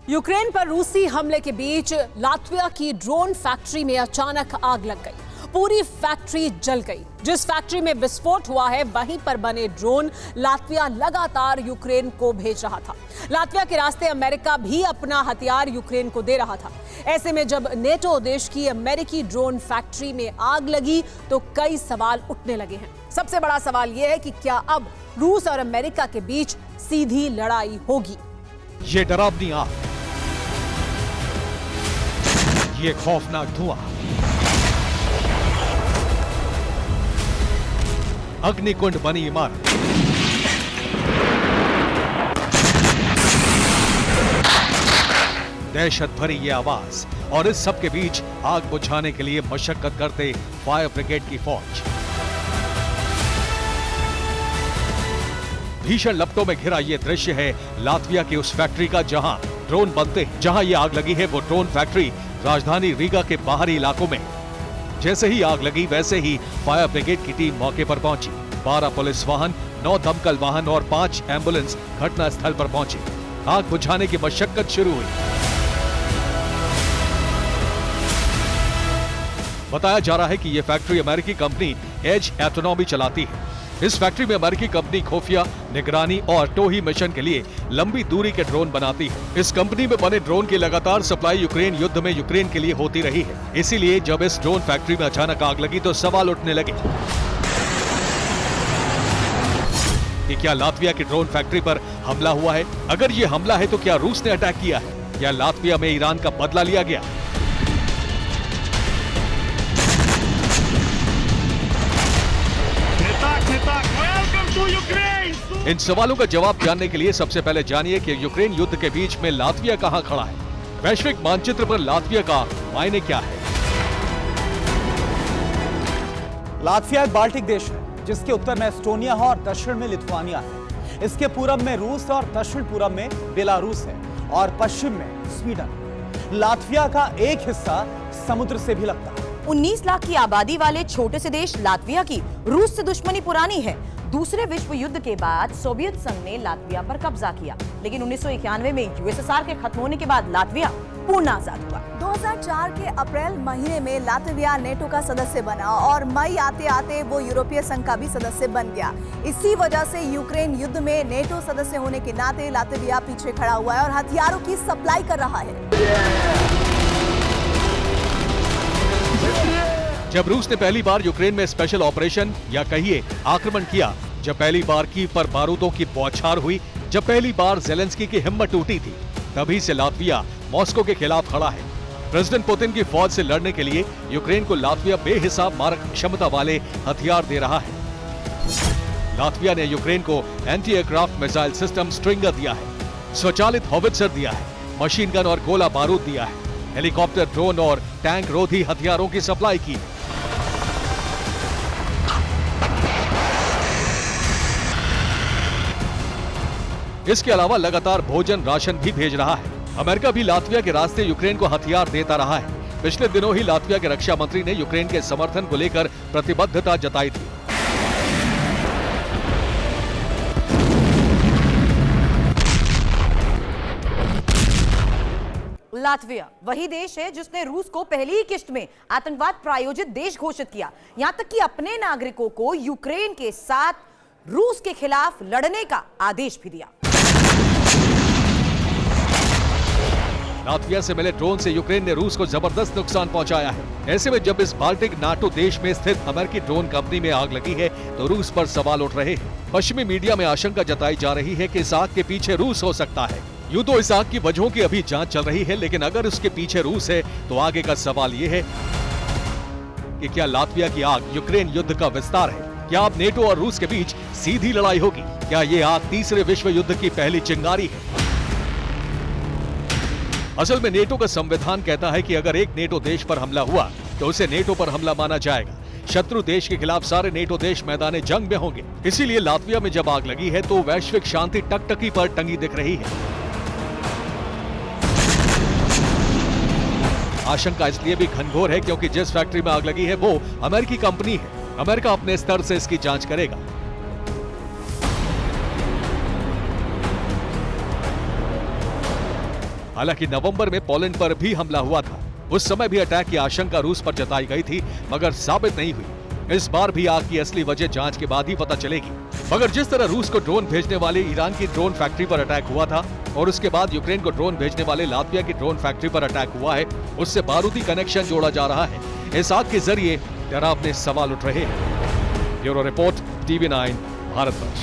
Ukraine पर रूसी हमले के बीच लात्विया की ड्रोन फैक्ट्री में अचानक आग लग गई। पूरी फैक्ट्री जल गई। जिस फैक्ट्री में विस्फोट हुआ है वहीं पर बने ड्रोन लात्विया लगातार यूक्रेन को भेज रहा था। लात्विया के रास्ते अमेरिका भी अपना हथियार यूक्रेन को दे रहा था। ऐसे में जब नेटो देश की अमेरिकी ड्रोन फैक्ट्री में आग लगी तो कई सवाल उठने लगे हैं। सबसे बड़ा सवाल यह है कि क्या अब रूस और अमेरिका के बीच सीधी लड़ाई होगी? ये डरावनी आग, ये खौफनाक धुआं, अग्निकुंड बनी इमारत, दहशत भरी ये आवाज और इस सब के बीच आग बुझाने के लिए मशक्कत करते फायर ब्रिगेड की फौज। भीषण लपटों में घिरा ये दृश्य है लात्विया की उस फैक्ट्री का जहां ड्रोन बनते हैं। जहां ये आग लगी है वो ड्रोन फैक्ट्री राजधानी रीगा के बाहरी इलाकों में। जैसे ही आग लगी वैसे ही फायर ब्रिगेड की टीम मौके पर पहुंची। 12 पुलिस वाहन, 9 दमकल वाहन और 5 एम्बुलेंस घटना स्थल पर पहुंचे। आग बुझाने की मशक्कत शुरू हुई। बताया जा रहा है कि यह फैक्ट्री अमेरिकी कंपनी एज एटोनॉमी चलाती है। इस फैक्ट्री में अमेरिकी कंपनी खुफिया, निगरानी और टोही मिशन के लिए लंबी दूरी के ड्रोन बनाती है। इस कंपनी में बने ड्रोन की लगातार सप्लाई यूक्रेन युद्ध में यूक्रेन के लिए होती रही है। इसीलिए जब इस ड्रोन फैक्ट्री में अचानक आग लगी तो सवाल उठने लगे कि क्या लात्विया की ड्रोन फैक्ट्री पर हमला हुआ है? अगर ये हमला है तो क्या रूस ने अटैक किया है या लात्विया में ईरान का बदला लिया गया? इन सवालों का जवाब जानने के लिए सबसे पहले जानिए कि यूक्रेन युद्ध के बीच में लात्विया कहां खड़ा है। वैश्विक मानचित्र पर लात्विया का मायने क्या है? लात्विया एक बाल्टिक देश है जिसके उत्तर में एस्टोनिया है और दक्षिण में लिथुआनिया है। इसके पूरब में रूस और दक्षिण पूरब में बेलारूस है और पश्चिम में स्वीडन। लात्विया का एक हिस्सा समुद्र से भी लगता है। 19 लाख की आबादी वाले छोटे से देश लात्विया की रूस से दुश्मनी पुरानी है। दूसरे विश्व युद्ध के बाद सोवियत संघ ने लात्विया पर कब्जा किया, लेकिन 1991 में यूएसएसआर के खत्म होने के बाद लात्विया पूर्ण आजाद हुआ। 2004 के अप्रैल महीने में लात्विया नेटो का सदस्य बना और मई आते आते वो यूरोपीय संघ का भी सदस्य बन गया। इसी वजह से यूक्रेन युद्ध में नेटो सदस्य होने के नाते लात्विया पीछे खड़ा हुआ है और हथियारों की सप्लाई कर रहा है। जब रूस ने पहली बार यूक्रेन में स्पेशल ऑपरेशन या कहिए आक्रमण किया, जब पहली बार कीव पर बारूदों की बौछार हुई, जब पहली बार जेलेंस्की की हिम्मत टूटी थी, तभी से लात्विया मॉस्को के खिलाफ खड़ा है। प्रेसिडेंट पुतिन की फौज से लड़ने के लिए यूक्रेन को लात्विया बेहिसाब मारक क्षमता वाले हथियार दे रहा है। लात्विया ने यूक्रेन को anti aircraft missile system stringer दिया है, स्वचालित हॉवित्जर दिया है, मशीन गन और गोला बारूद दिया है, हेलीकॉप्टर, ड्रोन और टैंक रोधी हथियारों की सप्लाई की है। इसके अलावा लगातार भोजन राशन भी भेज रहा है। अमेरिका भी लात्विया के रास्ते यूक्रेन को हथियार देता रहा है। पिछले दिनों ही लात्विया के रक्षा मंत्री ने यूक्रेन के समर्थन को लेकर प्रतिबद्धता जताई थी। लात्विया वही देश है जिसने रूस को पहली ही किश्त में आतंकवाद प्रायोजित देश घोषित किया, यहां तक कि अपने नागरिकों को यूक्रेन के साथ रूस के खिलाफ लड़ने का आदेश भी दिया। लात्विया से मिले ड्रोन से यूक्रेन ने रूस को जबरदस्त नुकसान पहुंचाया है। ऐसे में जब इस बाल्टिक नाटो देश में स्थित अमेरिकी ड्रोन कंपनी में आग लगी है तो रूस पर सवाल उठ रहे हैं। पश्चिमी मीडिया में आशंका जताई जा रही है कि इस आग के पीछे रूस हो सकता है। यूं तो इस आग की वजहों की अभी जांच चल रही है, लेकिन अगर उसके पीछे रूस है तो आगे का सवाल ये है कि क्या लात्विया की आग यूक्रेन युद्ध का विस्तार है? क्या अब नेटो और रूस के बीच सीधी लड़ाई होगी? क्या ये आग तीसरे विश्व युद्ध की पहली चिंगारी है? असल में नेटो का संविधान कहता है कि अगर एक नेटो देश पर हमला हुआ तो उसे नेटो पर हमला माना जाएगा। शत्रु देश के खिलाफ सारे नेटो देश मैदाने जंग में होंगे। इसीलिए लात्विया में जब आग लगी है तो वैश्विक शांति टकटकी पर टंगी दिख रही है। आशंका इसलिए भी घनघोर है क्योंकि जिस फैक्ट्री में आग लगी है वो अमेरिकी कंपनी है। अमेरिका अपने स्तर से इसकी जांच करेगा। हालांकि नवंबर में पोलैंड पर भी हमला हुआ था। उस समय भी अटैक की आशंका रूस पर जताई गई थी, मगर साबित नहीं हुई। इस बार भी आग की असली वजह जांच के बाद ही पता चलेगी। मगर जिस तरह रूस को ड्रोन भेजने वाले ईरान की ड्रोन फैक्ट्री पर अटैक हुआ था और उसके बाद यूक्रेन को ड्रोन भेजने वाले लातविया की ड्रोन फैक्ट्री पर अटैक हुआ है, उससे बारूदी कनेक्शन जोड़ा जा रहा है। इस आग के जरिए डरावने सवाल उठ रहे हैं। Bureau report, TV9 Bharatvarsh.